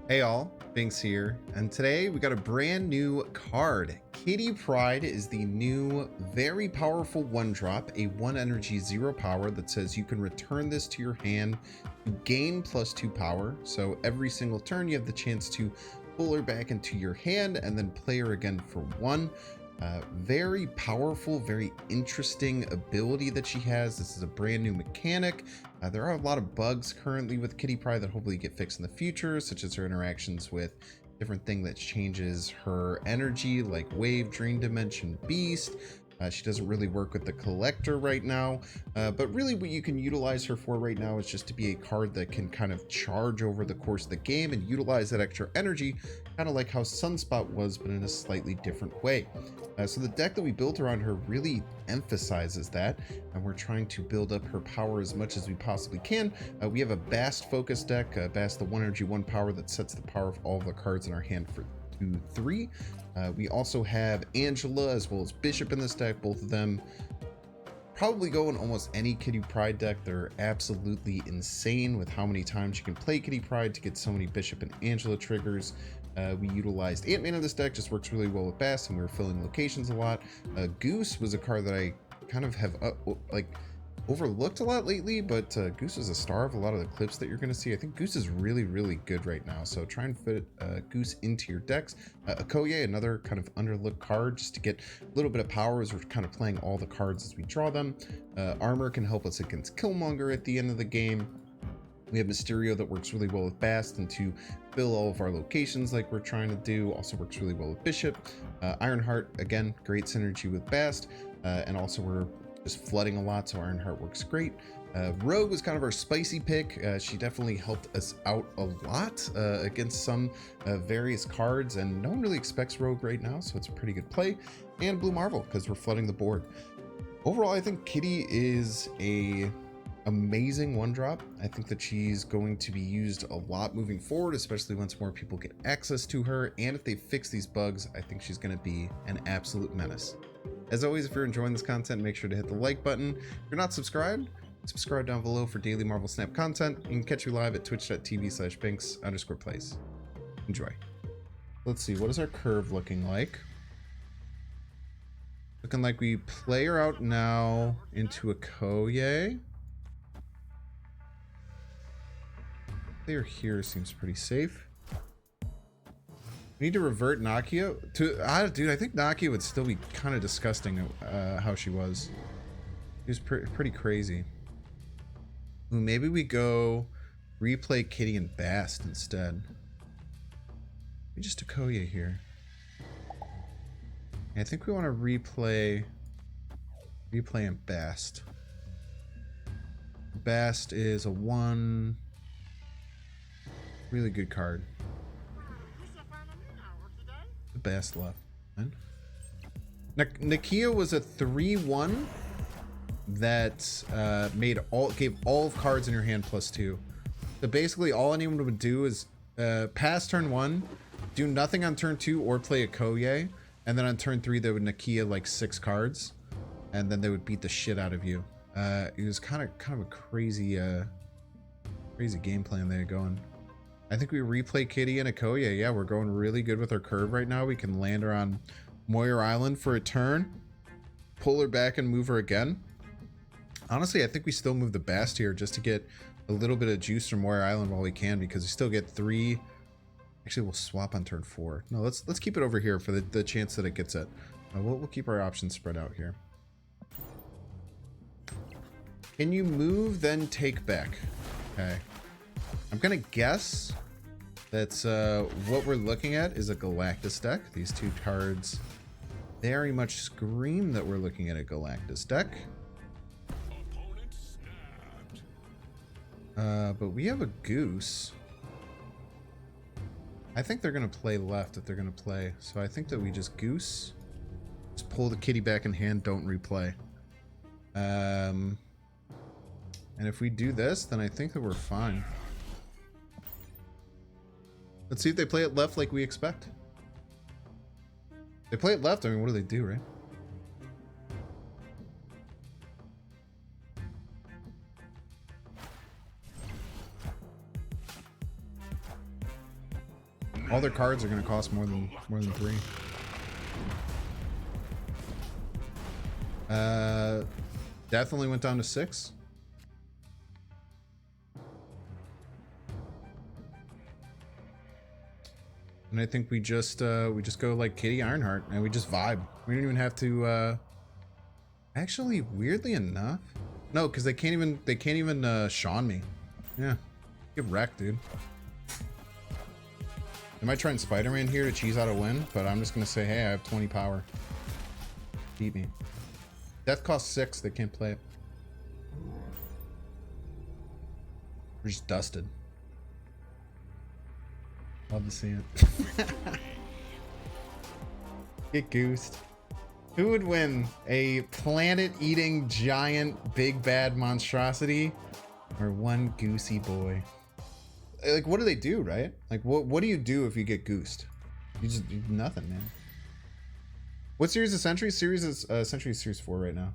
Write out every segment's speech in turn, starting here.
Hey all, Binks here, and today we got a brand new card. Kitty Pryde is the new, very powerful one drop, a 1 energy 0 power that says you can return this to your hand to gain +2 power. So every single turn you have the chance to pull her back into your hand and then play her again for 1. Very powerful, very interesting ability that she has. This is a brand new mechanic. There are a lot of bugs currently with Kitty Pryde that hopefully get fixed in the future, such as her interactions with different thing that changes her energy, like Wave, Dream Dimension, Beast. She doesn't really work with the collector right now, but really what you can utilize her for right now is just to be a card that can kind of charge over the course of the game and utilize that extra energy, kind of like how Sunspot was, but in a slightly different way. So the deck that we built around her really emphasizes that, and we're trying to build up her power as much as we possibly can. We have a Bast focus deck, Bast the 1 energy 1 power that sets the power of all of the cards in our hand for 2/3. We also have Angela as well as Bishop in this deck. Both of them probably go in almost any Kitty Pryde deck. They're absolutely insane with how many times you can play Kitty Pryde to get so many Bishop and Angela triggers. We utilized Ant-Man in this deck, just works really well with Bast, and we were filling locations a lot. Goose was a card that I kind of have overlooked a lot lately, but Goose is a star of a lot of the clips that you're going to see. I think Goose is really, really good right now, so try and fit Goose into your decks. Okoye, another kind of underlooked card, just to get a little bit of power as we're kind of playing all the cards as we draw them. Armor can help us against Killmonger at the end of the game. We have Mysterio that works really well with Bast and to fill all of our locations like we're trying to do. Also works really well with Bishop. Ironheart, again, great synergy with Bast. And also we're just flooding a lot, so Ironheart works great. Rogue was kind of our spicy pick. She definitely helped us out a lot against some various cards, and no one really expects Rogue right now, so it's a pretty good play. And Blue Marvel, because we're flooding the board. Overall, I think Kitty is a amazing one drop. I think that she's going to be used a lot moving forward, especially once more people get access to her, and if they fix these bugs, I think she's going to be an absolute menace. As always, if you're enjoying this content, make sure to hit the like button. If you're not subscribed, subscribe down below for daily Marvel Snap content. You can catch me live at twitch.tv/binks_plays. Enjoy. Let's see, what is our curve looking like? Looking like we play her out now into a Okoye. Player here seems pretty safe. We need to revert Nakia to dude, I think Nakia would still be kind of disgusting how she was. She was pretty crazy. Ooh, maybe we go replay Kitty and Bast instead. We just Okoye here. I think we want to replay and Bast. Bast is a 1. Really good card. The Bast left. Nakia was a 3/1 that gave all of cards in your hand +2. So basically all anyone would do is pass turn 1, do nothing on turn 2 or play Okoye, and then on turn 3 they would Nakia like 6 cards, and then they would beat the shit out of you. It was kind of a crazy game plan they had going. I think we replay Kitty and Okoye. Yeah, we're going really good with our curve right now. We can land her on Moyer Island for a turn, pull her back and move her again. Honestly, I think we still move the Bast here just to get a little bit of juice from Moyer Island while we can, because we still get 3. Actually, we'll swap on turn 4. No, let's keep it over here for the chance that it gets it. We'll keep our options spread out here. Can you move, then take back? Okay. I'm gonna guess that's what we're looking at is a Galactus deck. These two cards very much scream that we're looking at a Galactus deck. But we have a Goose. I think they're gonna play left if they're gonna play. So I think that we just Goose. Just pull the Kitty back in hand, don't replay. And if we do this, then I think that we're fine. Let's see if they play it left like we expect. They play it left, I mean, what do they do, right? All their cards are going to cost more than 3. Definitely went down to 6. And I think we just go like Kitty Ironheart and we just vibe. We don't even have to actually, weirdly enough. No, because they can't even Sean me. Yeah. Get wrecked, dude. I might try and Spider-Man here to cheese out a win, but I'm just gonna say, hey, I have 20 power. Beat me. Death costs 6, they can't play it. We're just dusted. Love to see it. Get goosed. Who would win? A planet-eating giant big bad monstrosity or one goosey boy? Like, what do they do, right? Like, what do you do if you get goosed? You just do nothing, man. What series is Century? Series is Century is Series 4 right now.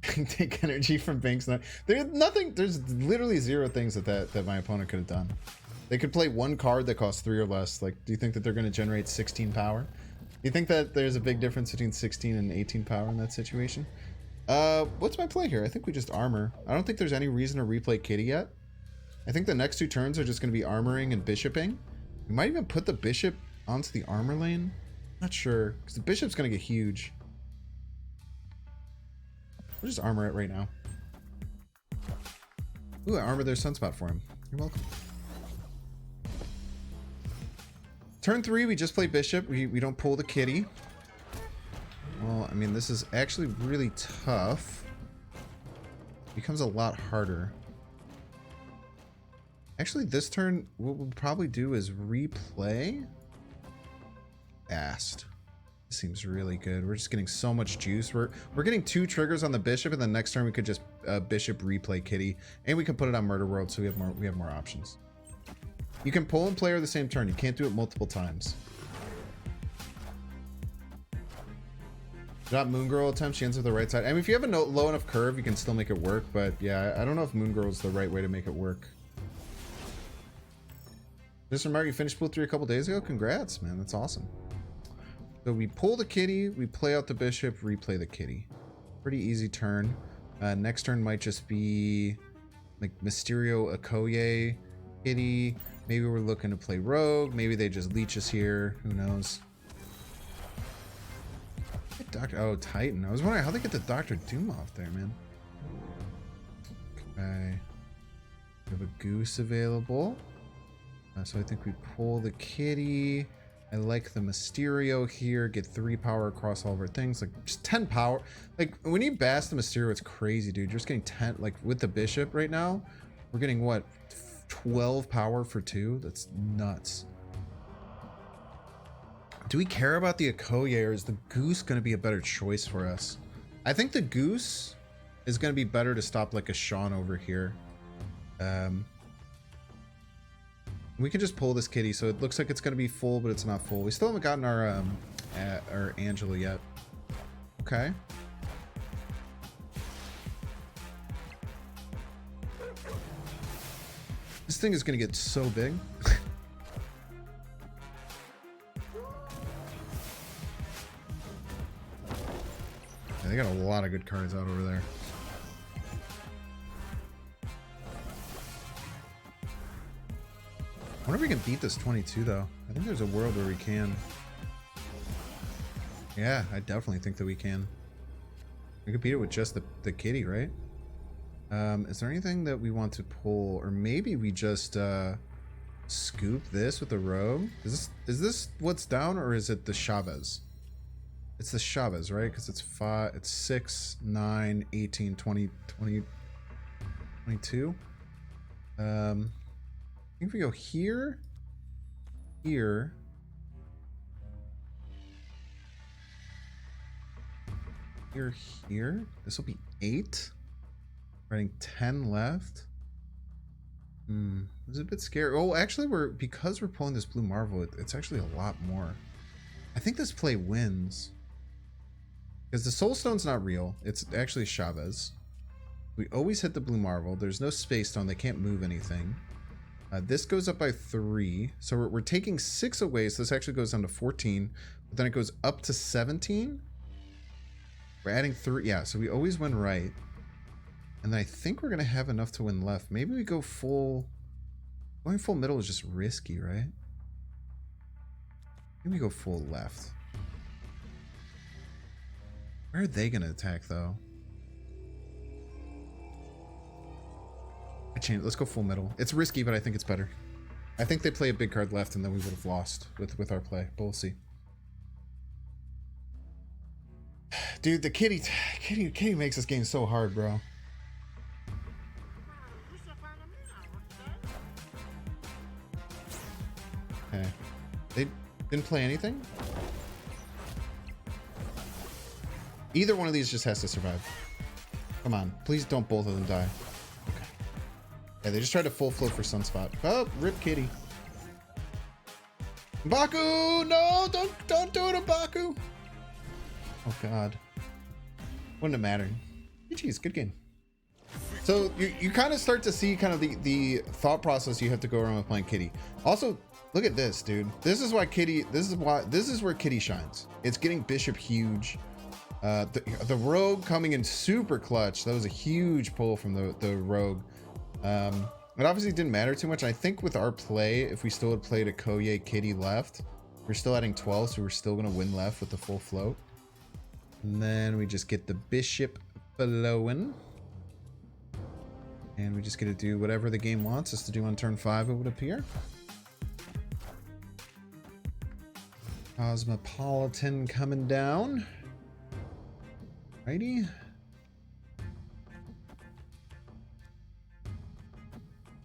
Take energy from banks. There's nothing. There's literally 0 things that my opponent could have done. They could play one card that costs 3 or less. Like, do you think that they're going to generate 16 power? Do you think that there's a big difference between 16 and 18 power in that situation? What's my play here? I think we just armor. I don't think there's any reason to replay Kitty yet. I think the next 2 turns are just going to be armoring and bishoping. We might even put the bishop onto the armor lane. Not sure, because the bishop's going to get huge. We'll just armor it right now. Ooh, I armored their sunspot for him. You're welcome. Turn 3, we just play bishop. We don't pull the kitty. Well, I mean, this is actually really tough. It becomes a lot harder. Actually, this turn, what we'll probably do is replay Ast. This seems really good. We're just getting so much juice. We're getting 2 triggers on the bishop, and then next turn we could just bishop replay kitty, and we can put it on Murder World, so we have more options. You can pull and play her the same turn. You can't do it multiple times. Drop Moon Girl attempt. She ends with the right side. I mean, if you have a low enough curve, you can still make it work. But yeah, I don't know if Moon Girl is the right way to make it work. Mr. Mark, you finished pool 3 a couple days ago. Congrats, man. That's awesome. So we pull the kitty, we play out the bishop, replay the kitty. Pretty easy turn. Next turn might just be like Mysterio Okoye kitty. Maybe we're looking to play rogue. Maybe they just leech us here. Who knows? Doctor, oh, Titan. I was wondering how they get the Dr. Doom off there, man. Okay. We have a goose available. So I think we pull the kitty. I like the Mysterio here. Get 3 power across all of our things. Like, just 10 power. Like, when you bash the Mysterio, it's crazy, dude. You're just getting 10. Like, with the bishop right now, we're getting, what, 12 power for 2? That's nuts. Do we care about the Okoye, or is the goose going to be a better choice for us? I think the goose is going to be better to stop, like, a Sean over here. We can just pull this kitty, so it looks like it's going to be full, but it's not full. We still haven't gotten our Angela yet. Okay. This thing is going to get so big. Yeah, they got a lot of good cards out over there. I wonder if we can beat this 22, though. I think there's a world where we can. Yeah, I definitely think that we can. We could beat it with just the kitty, right? Is there anything that we want to pull? Or maybe we just scoop this with the rogue? Is this what's down, or is it the Chavez? It's the Chavez, right? Because it's 6, 9, 18, 20, 22. I think if we go here, here, here, this will be 8. Writing 10 left. It's a bit scary. Oh, actually, because we're pulling this blue marvel, it's actually a lot more. I think this play wins because the soul stone's not real. It's actually Chavez. We always hit the blue marvel. There's no space stone. They can't move anything. This goes up by 3. So we're taking 6 away. So this actually goes down to 14. But then it goes up to 17. We're adding 3. Yeah, so we always win right. And then I think we're going to have enough to win left. Maybe we go full... Going full middle is just risky, right? Maybe we go full left. Where are they going to attack, though? I changed. Let's go full middle. It's risky, but I think it's better. I think they play a big card left, and then we would have lost with our play. But we'll see. Dude, the kitty makes this game so hard, bro. Okay. They didn't play anything? Either one of these just has to survive. Come on. Please don't both of them die. Okay. Yeah, they just tried to full float for Sunspot. Oh, rip kitty. Baku! No! Don't do it, Baku! Oh, God. Wouldn't have mattered. GG's, good game. So you kind of start to see kind of the thought process you have to go around with playing Kitty. Also, look at this, dude. This is where Kitty shines. It's getting Bishop huge. The Rogue coming in super clutch. That was a huge pull from the Rogue. It obviously didn't matter too much. I think with our play, if we still had played a Koye Kitty left, we're still adding 12, so we're still gonna win left with the full float. And then we just get the Bishop blowing. And we just get to do whatever the game wants us to do on turn 5, it would appear. Cosmopolitan coming down. Righty.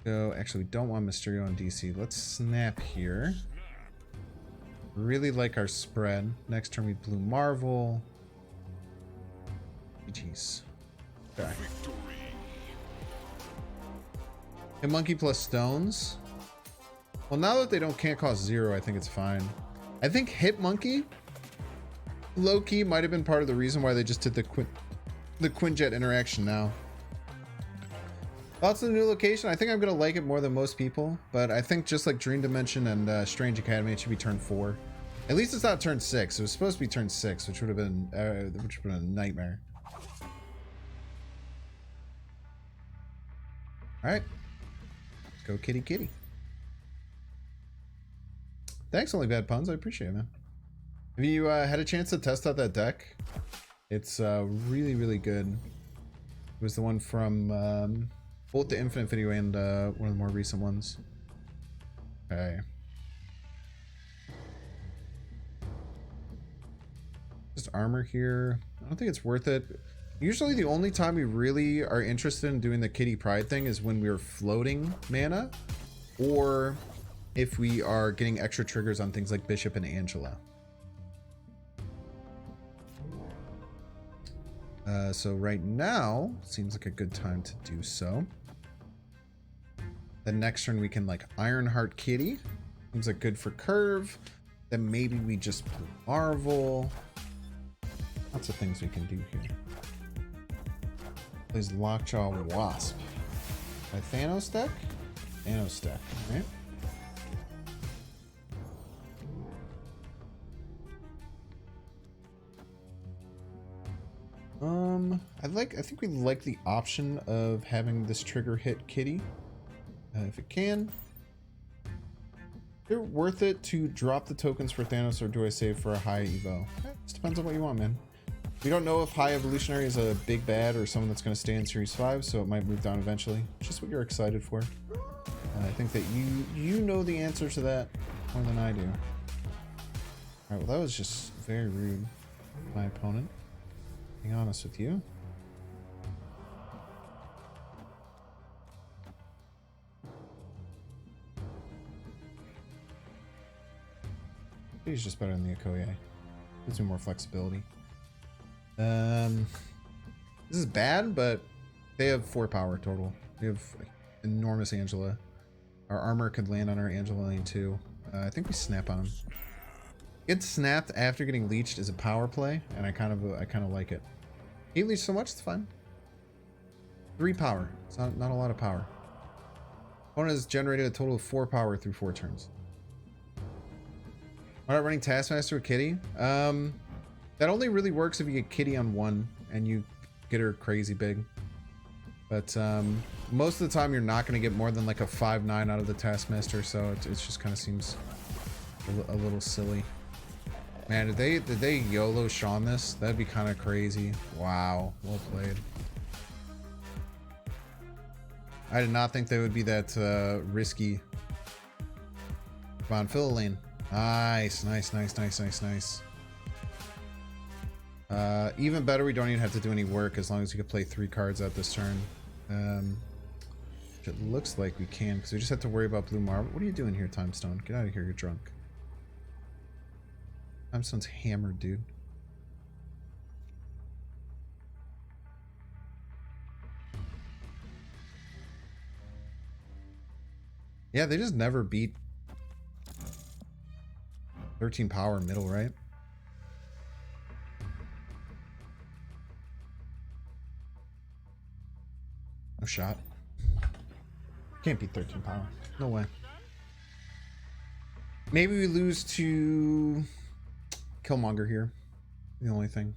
So, actually, we don't want Mysterio on DC. Let's snap here. Really like our spread. Next turn we Blue Marvel. GG's. Okay. Hit Monkey plus Stones. Well, now that they can't cost 0, I think it's fine. I think Hit Monkey, low-key, might have been part of the reason why they just did the Quinjet interaction now. Thoughts on the new location? I think I'm going to like it more than most people, but I think just like Dream Dimension and Strange Academy, it should be turn 4. At least it's not turn 6. It was supposed to be turn 6, which would have been a nightmare. All right. Let's go kitty kitty. Thanks, Only Bad Puns. I appreciate it, man. Have you had a chance to test out that deck? It's really, really good. It was the one from both the Infinite video and one of the more recent ones. Okay. Just armor here. I don't think it's worth it. Usually the only time we really are interested in doing the Kitty Pryde thing is when we're floating mana, or if we are getting extra triggers on things like Bishop and Angela. So right now seems like a good time to do so. The next turn we can like Ironheart Kitty. Seems like good for curve. Then maybe we just Blue Marvel. Lots of things we can do here. Plays Lockjaw Wasp. My Thanos deck? Thanos deck, right? I think we like the option of having this trigger hit Kitty. If it can. Is it worth it to drop the tokens for Thanos, or do I save for a high Evo? It just depends on what you want, man. We don't know if High Evolutionary is a big bad or someone that's going to stay in Series 5, so it might move down eventually. Just what you're excited for. I think that you know the answer to that more than I do. Alright, well that was just very rude of my opponent. Being honest with you. He's just better than the Okoye. Gives me more flexibility. This is bad, but they have 4 power total. We have enormous Angela. Our armor could land on our Angela lane too. I think we snap on him. Get snapped after getting leeched is a power play, and I kind of like it. He leeched so much, it's fine. 3 power. It's not a lot of power. Opponent has generated a total of 4 power through 4 turns. Why not running Taskmaster with Kitty? That only really works if you get Kitty on 1 and you get her crazy big. But most of the time you're not going to get more than like a 5/9 out of the Taskmaster, so it just kind of seems a little silly. Man, did they YOLO Sean this? That'd be kind of crazy. Wow, well played. I did not think they would be that risky. Come on, fill the lane. Nice. Even better, we don't even have to do any work as long as we can play 3 cards out this turn. It looks like we can, because we just have to worry about blue marble. What are you doing here, Timestone? Get out of here, you're drunk. Timestone's hammered, dude. Yeah, they just never beat 13 power middle, right? No shot. Can't beat 13 power. No way. Maybe we lose to Killmonger here. The only thing.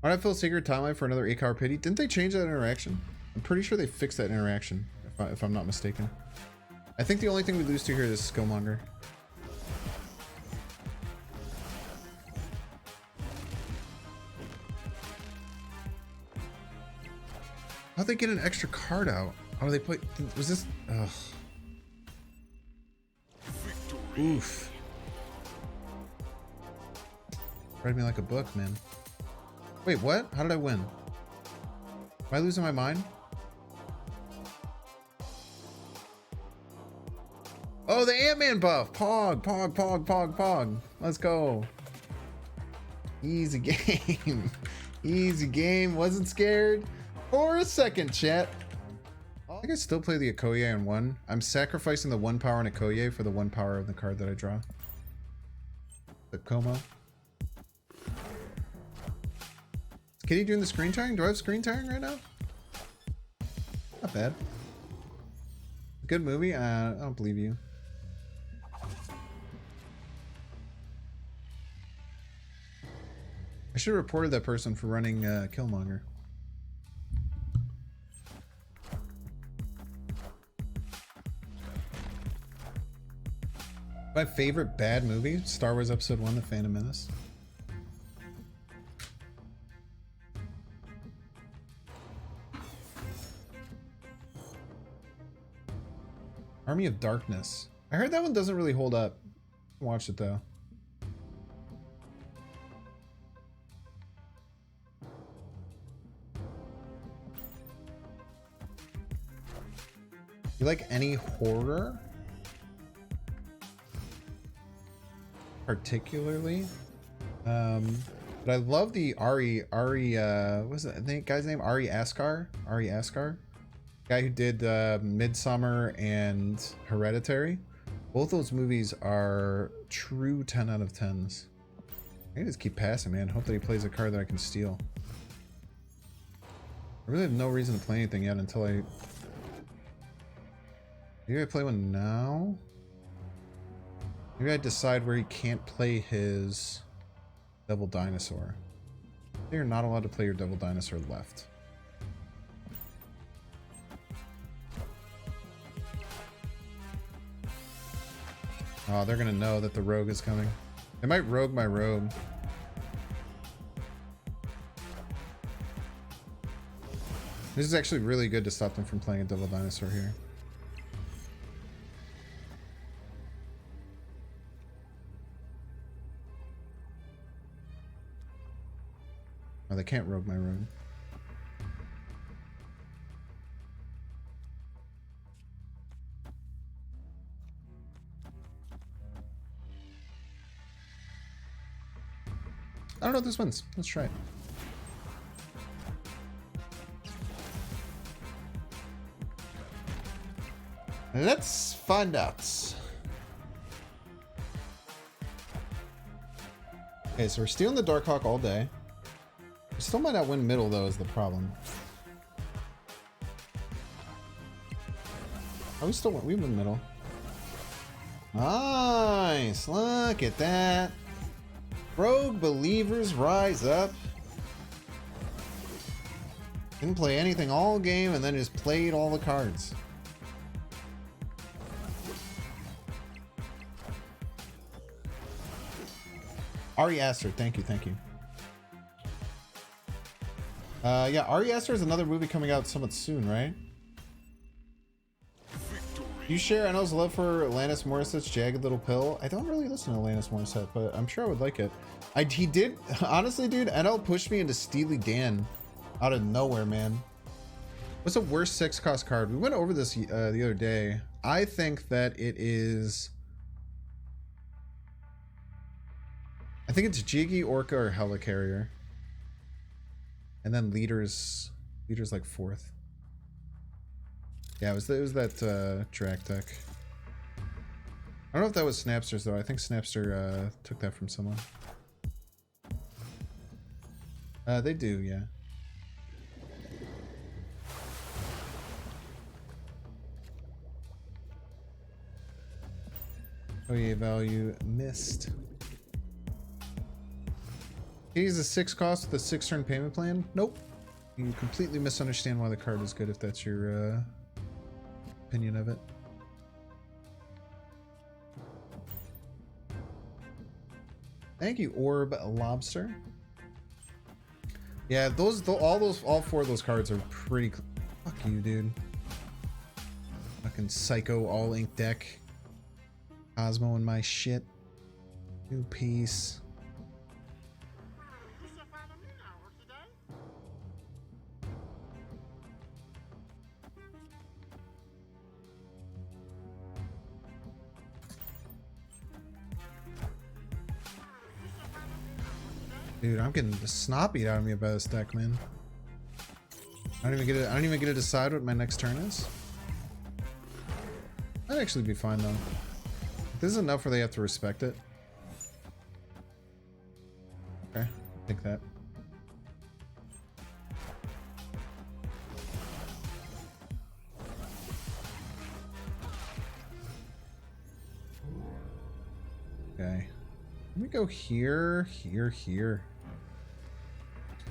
Why not fill Sacred Timeline for another 8-card pity? Didn't they change that interaction? I'm pretty sure they fixed that interaction, if I'm not mistaken. I think the only thing we lose to here is Killmonger. How'd they get an extra card out? Oh, they put... Was this... Ugh. Oof. Read me like a book, man. Wait, what? How did I win? Am I losing my mind? Oh, the Ant-Man buff! Pog. Let's go. Easy game. Easy game. Wasn't scared for a second, chat. I think I still play the Okoye on 1. I'm sacrificing the 1 power on Okoye for the 1 power of the card that I draw. The Como. Is Kitty doing the screen tiring? Do I have screen tiring right now? Not bad. Good movie? I don't believe you. I should have reported that person for running Killmonger. My favorite bad movie? Star Wars Episode 1, The Phantom Menace. Army of Darkness. I heard that one doesn't really hold up. Watch it though. You like any horror? Particularly? But I love the Ari, what's that the guy's name? Ari Askar? Guy who did Midsummer and Hereditary. Both those movies are true 10 out of 10s. I can just keep passing, man. Hope that he plays a card that I can steal. I really have no reason to play anything yet until I... Maybe I play one now? Maybe I decide where he can't play his Devil Dinosaur. You're not allowed to play your Devil Dinosaur left. Oh, they're gonna know that the rogue is coming. They might rogue my rogue. This is actually really good to stop them from playing a Devil Dinosaur here. Oh, they can't rogue my rogue. I don't know if this wins. Let's try it. Let's find out. Okay, so we're stealing the Darkhawk all day. We still might not win middle, though, is the problem. Oh, we still went. We went in the middle. Nice. Look at that. Rogue believers rise up. Didn't play anything all game and then just played all the cards. Ari Aster, thank you, thank you. Yeah, Ari Aster is another movie coming out somewhat soon, right? You share Eno's love for Alanis Morissette's Jagged Little Pill? I don't really listen to Alanis Morissette, but I'm sure I would like it. He did, honestly, dude, Eno pushed me into Steely Dan out of nowhere, man. What's the worst 6-cost card? We went over this the other day. I think that it is... I think it's Jiggy, Orca, or Helicarrier. And then Leader's like 4th. Yeah, it was that track deck. I don't know if that was Snapster's though. I think Snapster took that from someone. They do, yeah. Oh yeah, value missed. He's a 6-cost with a 6-turn payment plan? Nope. You completely misunderstand why the card is good if that's your opinion of it. Thank you, Orb Lobster. Yeah, all 4 of those cards are pretty. Fuck you, dude. Fucking psycho all ink deck. Cosmo and my shit. New piece. Dude, I'm getting the snot beat out of me by this deck, man. I don't even get to decide what my next turn is. That'd actually be fine though. This is enough where they have to respect it. Okay, take that. Okay. Let me go here, here, here.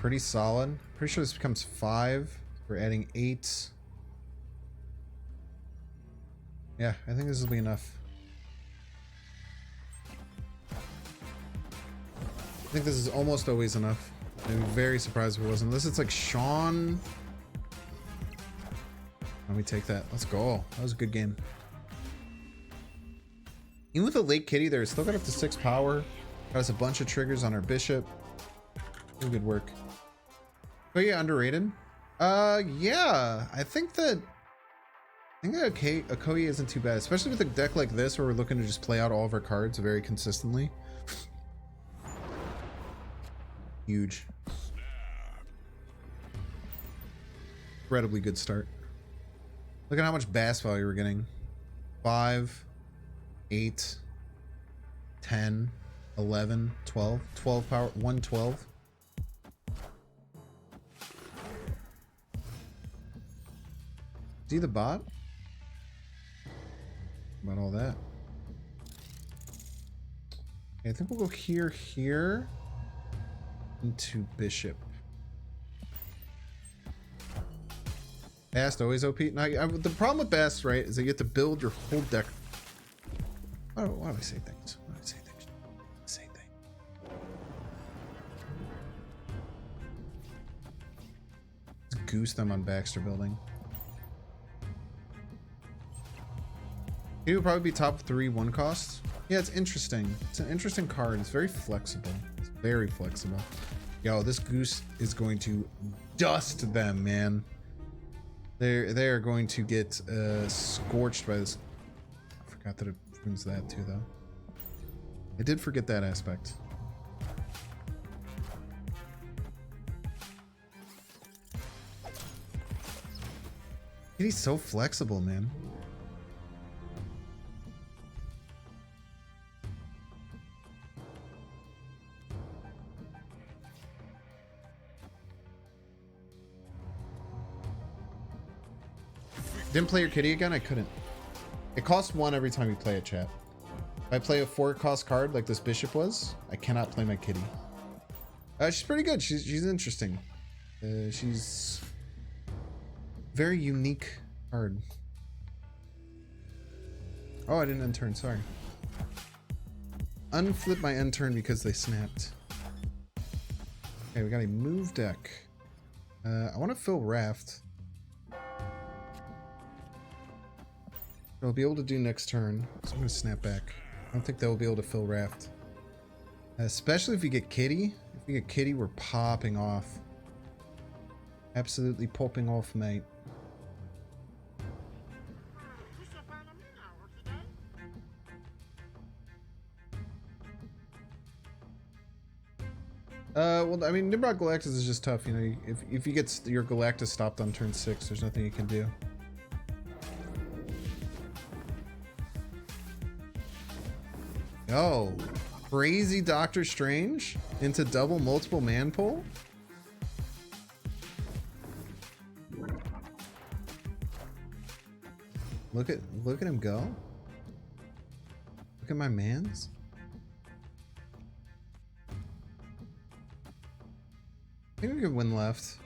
Pretty solid. Pretty sure this becomes 5. We're adding 8. Yeah, I think this will be enough. I think this is almost always enough. I'd be very surprised if it wasn't. Unless it's like Sean. Let me take that. Let's go. That was a good game. Even with a late kitty there, still got up to 6 power. Got us a bunch of triggers on our bishop. Really good work. Oh yeah, underrated. Yeah, I think that Okoye isn't too bad, especially with a deck like this where we're looking to just play out all of our cards very consistently. Huge. Incredibly good start. Look at how much bass value we're getting. 5, 8, 10, 11, 12. 12 power, 112. See the bot? About all that. Okay, I think we'll go here, here. Into bishop. Bast always OP. Now, the problem with Bast, right, is that you have to build your whole deck. Why do I say things? Why do I say things? Say things. Let's goose them on Baxter building. He would probably be top 3 1-costs. Yeah, it's interesting. It's an interesting card. It's very flexible. It's very flexible. Yo, this goose is going to dust them, man. They are going to get scorched by this. I forgot that it ruins that too, though. I did forget that aspect. He's so flexible, man. Didn't play your kitty again? I couldn't. It costs 1 every time you play it, chat. If I play a 4-cost card like this bishop was, I cannot play my kitty. She's pretty good. She's interesting. She's very unique card. Oh, I didn't end turn. Sorry. Unflip my end turn because they snapped. Okay, we got a move deck. I want to fill Raft. I'll be able to do next turn, so I'm going to snap back. I don't think they'll be able to fill Raft. Especially if we get Kitty. If we get Kitty, we're popping off. Absolutely popping off, mate. Well, I mean, Nimrod Galactus is just tough, you know. If you get your Galactus stopped on turn 6, there's nothing you can do. Oh, crazy Doctor Strange into double multiple man pull. Look at him go. Look at my mans. I think we could win left.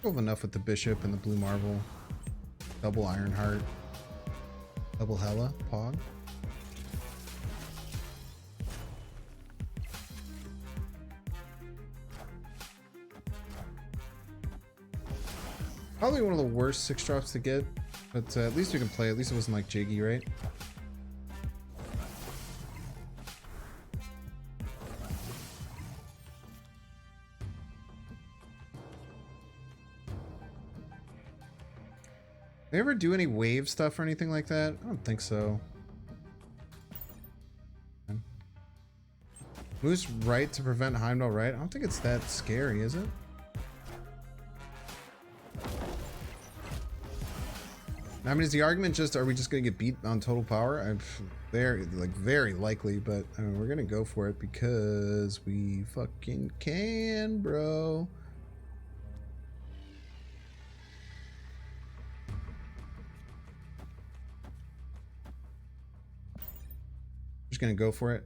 We'll have enough with the bishop and the blue marble. Double Ironheart. Double Hella. Pog. Probably one of the worst 6-drops to get, but at least we can play. At least it wasn't like Jiggy, right? They ever do any wave stuff or anything like that? I don't think so. Moose right to prevent Heimdall right? I don't think it's that scary, is it? I mean, is the argument just, are we just gonna get beat on total power? I'm very likely, but I mean, we're gonna go for it because we fucking can, bro. Just gonna go for it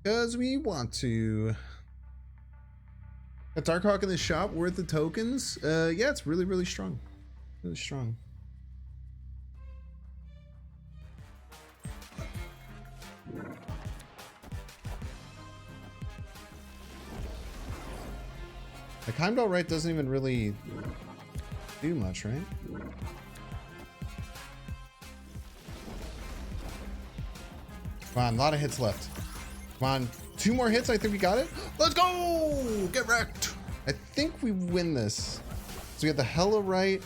because we want to. A Darkhawk in the shop worth the tokens? Yeah, it's really strong. Really strong. Like Heimdall right doesn't even really do much, right? Come on, a lot of hits left. Come on, 2 more hits. I think we got it. Let's go! Get wrecked. I think we win this. So we got the Hella right.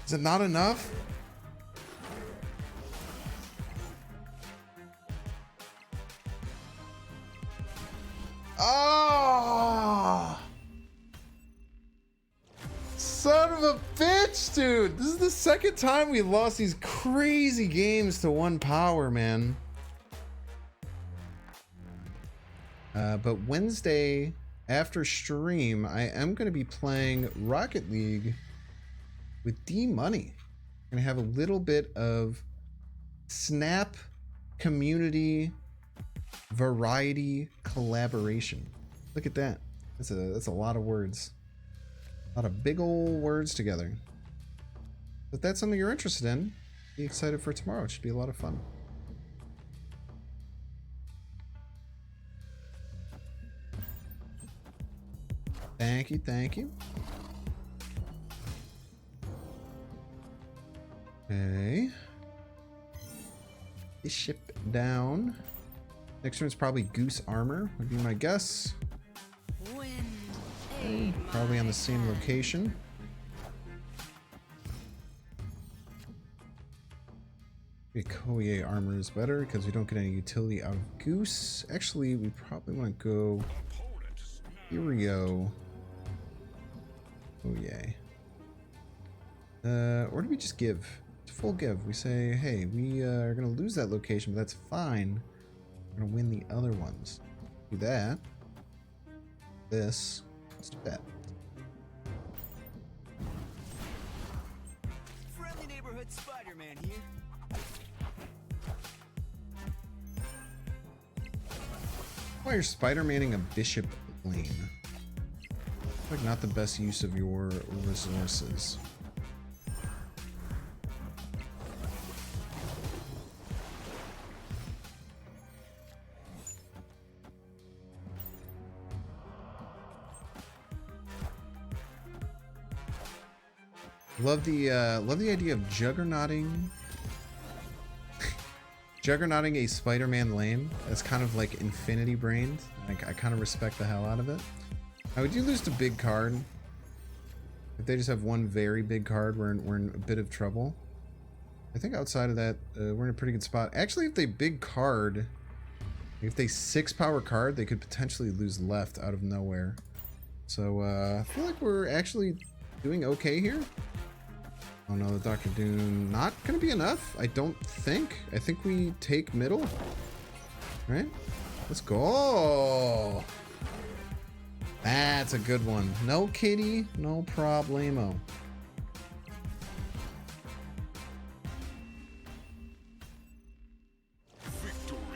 Is it not enough? Oh! Son of a bitch, dude. This is the second time we lost these crazy games to 1 power, man. But Wednesday after stream, I am going to be playing Rocket League with D Money. I'm going to have a little bit of Snap community variety collaboration. Look at that. That's a lot of words. A lot of big old words together. If that's something you're interested in, be excited for tomorrow. It should be a lot of fun. Thank you, thank you. Okay. Bishop down. Next one's probably Goose Armor, would be my guess. Probably on the same location. Koye Armor is better because we don't get any utility out of Goose. Actually, we probably want to go Irio. Oh yay. Or do we just give? It's full give. We say, hey, we are going to lose that location, but that's fine. We're going to win the other ones. Do that. This. Let's do that. Neighborhood Spider-Man here. Why you're Spider-Manning a bishop lane? Like not the best use of your resources. Love the idea of juggernauting a Spider-Man lane. That's kind of like infinity brained. I kind of respect the hell out of it. Now we do lose the big card. If they just have one very big card, we're in a bit of trouble. I think outside of that, we're in a pretty good spot. Actually, if they big card, if they 6-power card, they could potentially lose left out of nowhere. So I feel like we're actually doing okay here. Oh no, the Dr. Doom not gonna be enough. I don't think. I think we take middle. Right? Let's go. That's a good one. No kitty, no problemo.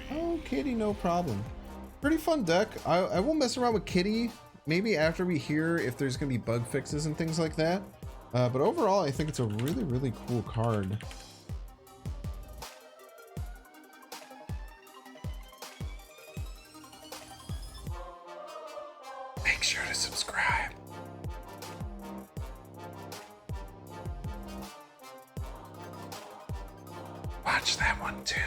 Oh, kitty, no problem. Pretty fun deck. I will mess around with kitty. Maybe after we hear if there's gonna be bug fixes and things like that. But overall, I think it's a really, really cool card. Make sure to subscribe. Watch that one too.